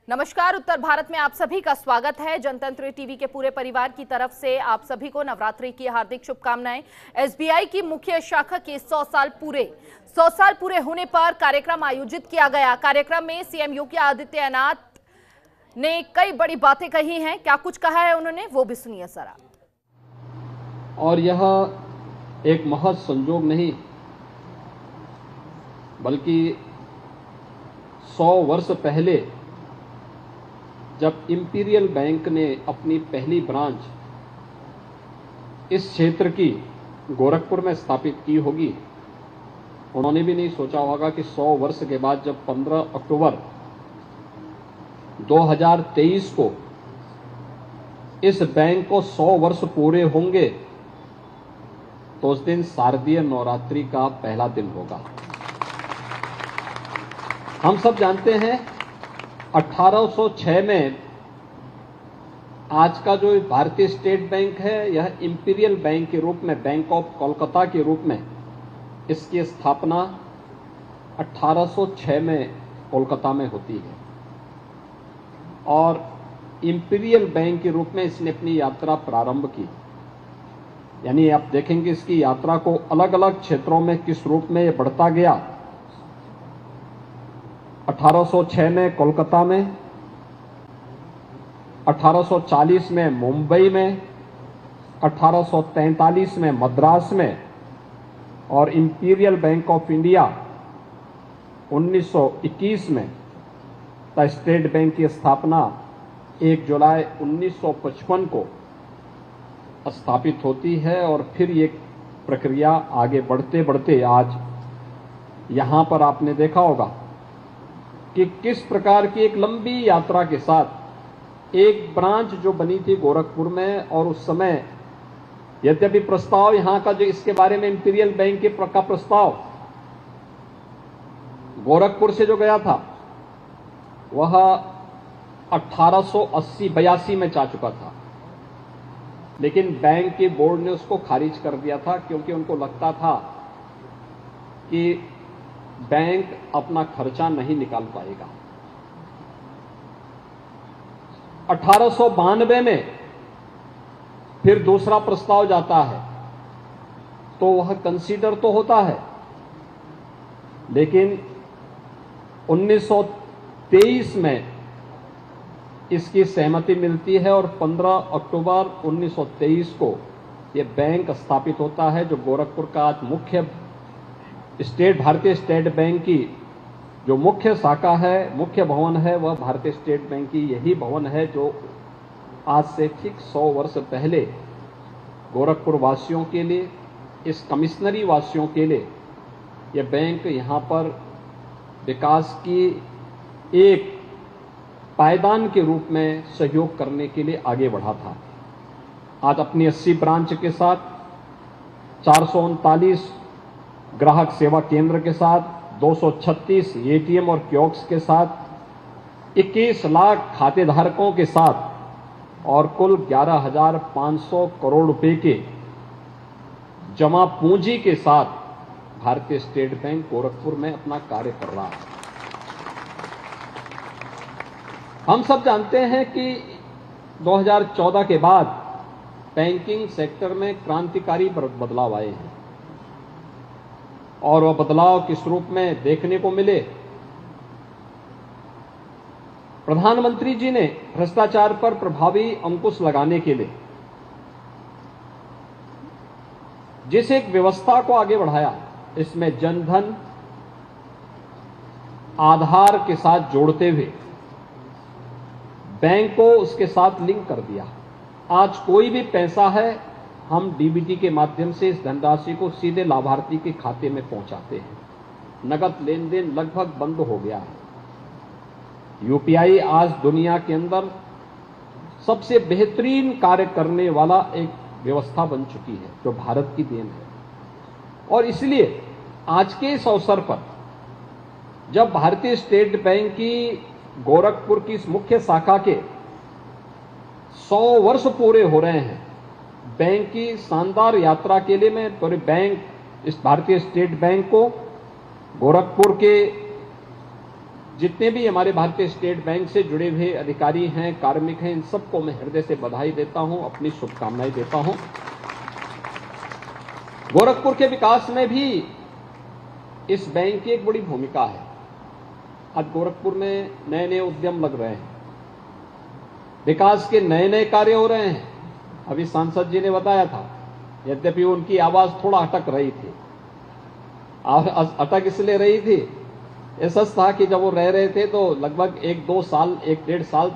नमस्कार। उत्तर भारत में आप सभी का स्वागत है। जनतंत्र टीवी के पूरे परिवार की तरफ से आप सभी को नवरात्रि की हार्दिक शुभकामनाएं। एसबीआई की मुख्य शाखा के 100 साल पूरे होने पर कार्यक्रम आयोजित किया गया। कार्यक्रम में सीएम योगी आदित्यनाथ ने कई बड़ी बातें कही हैं। क्या कुछ कहा है उन्होंने, वो भी सुनिए जरा। और यह एक महज संजोग नहीं बल्कि 100 वर्ष पहले जब इंपीरियल बैंक ने अपनी पहली ब्रांच इस क्षेत्र की गोरखपुर में स्थापित की होगी, उन्होंने भी नहीं सोचा होगा कि 100 वर्ष के बाद जब 15 अक्टूबर 2023 को इस बैंक को 100 वर्ष पूरे होंगे तो उस दिन शारदीय नवरात्रि का पहला दिन होगा। हम सब जानते हैं 1806 में आज का जो भारतीय स्टेट बैंक है यह इंपीरियल बैंक के रूप में, बैंक ऑफ कोलकाता के रूप में इसकी स्थापना 1806 में कोलकाता में होती है और इंपीरियल बैंक के रूप में इसने अपनी यात्रा प्रारंभ की। यानी आप देखेंगे इसकी यात्रा को अलग अलग क्षेत्रों में किस रूप में यह बढ़ता गया। 1806 में कोलकाता में, 1840 में मुंबई में, 1843 में मद्रास में और इंपीरियल बैंक ऑफ इंडिया 1921 में द स्टेट बैंक की स्थापना 1 जुलाई 1955 को स्थापित होती है। और फिर ये प्रक्रिया आगे बढ़ते बढ़ते आज यहां पर आपने देखा होगा कि किस प्रकार की एक लंबी यात्रा के साथ एक ब्रांच जो बनी थी गोरखपुर में, और उस समय यद्यपि प्रस्ताव यहां का जो इसके बारे में इंपीरियल बैंक के का प्रस्ताव गोरखपुर से जो गया था वह 1882 में जा चुका था, लेकिन बैंक के बोर्ड ने उसको खारिज कर दिया था क्योंकि उनको लगता था कि बैंक अपना खर्चा नहीं निकाल पाएगा। 1892 में फिर दूसरा प्रस्ताव जाता है तो वह कंसीडर तो होता है, लेकिन 1923 में इसकी सहमति मिलती है और 15 अक्टूबर 1923 को यह बैंक स्थापित होता है, जो गोरखपुर का आज मुख्य भारतीय स्टेट बैंक की जो मुख्य शाखा है, मुख्य भवन है, वह भारतीय स्टेट बैंक की यही भवन है जो आज से ठीक 100 वर्ष पहले गोरखपुर वासियों के लिए, इस कमिश्नरी वासियों के लिए यह बैंक यहां पर विकास की एक पायदान के रूप में सहयोग करने के लिए आगे बढ़ा था। आज अपनी 80 ब्रांच के साथ, 439 ग्राहक सेवा केंद्र के साथ, 236 एटीएम और कियोस्क के साथ, 21 लाख खातेधारकों के साथ और कुल 11,500 करोड़ रुपए के जमा पूंजी के साथ भारतीय स्टेट बैंक गोरखपुर में अपना कार्य कर रहा है। हम सब जानते हैं कि 2014 के बाद बैंकिंग सेक्टर में क्रांतिकारी बदलाव आए हैं और वह बदलाव किस रूप में देखने को मिले। प्रधानमंत्री जी ने भ्रष्टाचार पर प्रभावी अंकुश लगाने के लिए जिस एक व्यवस्था को आगे बढ़ाया, इसमें जनधन आधार के साथ जोड़ते हुए बैंक को उसके साथ लिंक कर दिया। आज कोई भी पैसा है, हम डीबीटी के माध्यम से इस धनराशि को सीधे लाभार्थी के खाते में पहुंचाते हैं। नगद लेन देन लगभग बंद हो गया है। यूपीआई आज दुनिया के अंदर सबसे बेहतरीन कार्य करने वाला एक व्यवस्था बन चुकी है जो भारत की देन है। और इसलिए आज के इस अवसर पर जब भारतीय स्टेट बैंक की गोरखपुर की इस मुख्य शाखा के 100 वर्ष पूरे हो रहे हैं, बैंक की शानदार यात्रा के लिए मैं पूरे बैंक, इस भारतीय स्टेट बैंक को गोरखपुर के जितने भी हमारे भारतीय स्टेट बैंक से जुड़े हुए अधिकारी हैं, कार्मिक हैं, इन सबको मैं हृदय से बधाई देता हूं, अपनी शुभकामनाएं देता हूं। गोरखपुर के विकास में भी इस बैंक की एक बड़ी भूमिका है। आज गोरखपुर में नए नए उद्यम लग रहे हैं, विकास के नए नए कार्य हो रहे हैं। अभी सांसद जी ने बताया था, यद्यपि उनकी आवाज थोड़ा अटक रही थी, और अटक इसलिए रही थी, ऐसा था कि जब वो रह रहे थे तो लगभग 1-1.5 साल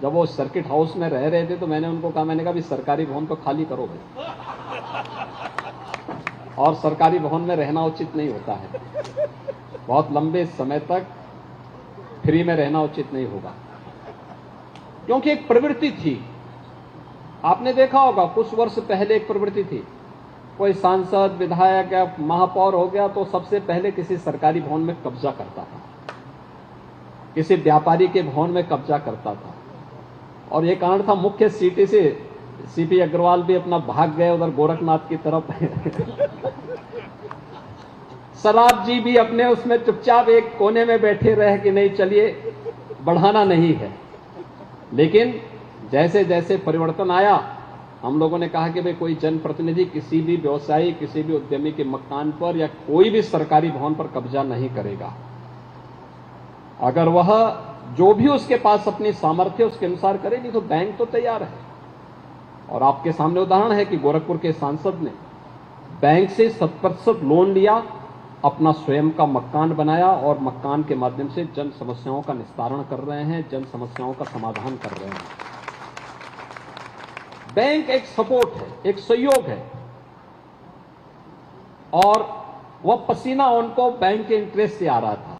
जब वो सर्किट हाउस में रह रहे थे, तो मैंने उनको कहा, मैंने कहा भी सरकारी भवन तो खाली करो भाई, और सरकारी भवन में रहना उचित नहीं होता है, बहुत लंबे समय तक फ्री में रहना उचित नहीं होगा। क्योंकि एक प्रवृत्ति थी, आपने देखा होगा कुछ वर्ष पहले एक प्रवृत्ति थी, कोई सांसद, विधायक या महापौर हो गया तो सबसे पहले किसी सरकारी भवन में कब्जा करता था, किसी व्यापारी के भवन में कब्जा करता था। और ये कारण था मुख्य सिटी से सीपी अग्रवाल भी अपना भाग गए उधर गोरखनाथ की तरफ सराब जी भी अपने उसमें चुपचाप एक कोने में बैठे रहे कि नहीं चलिए बढ़ाना नहीं है। लेकिन जैसे जैसे परिवर्तन आया, हम लोगों ने कहा कि भाई कोई जनप्रतिनिधि किसी भी व्यवसायी, किसी भी उद्यमी के मकान पर या कोई भी सरकारी भवन पर कब्जा नहीं करेगा। अगर वह जो भी उसके पास अपनी सामर्थ्य उसके अनुसार करेगी तो बैंक तो तैयार है। और आपके सामने उदाहरण है कि गोरखपुर के सांसद ने बैंक से 100% लोन लिया, अपना स्वयं का मकान बनाया और मकान के माध्यम से जन समस्याओं का निस्तारण कर रहे हैं, जन समस्याओं का समाधान कर रहे हैं। बैंक एक सपोर्ट है, एक सहयोग है, और वह पसीना उनको बैंक के इंटरेस्ट से आ रहा था।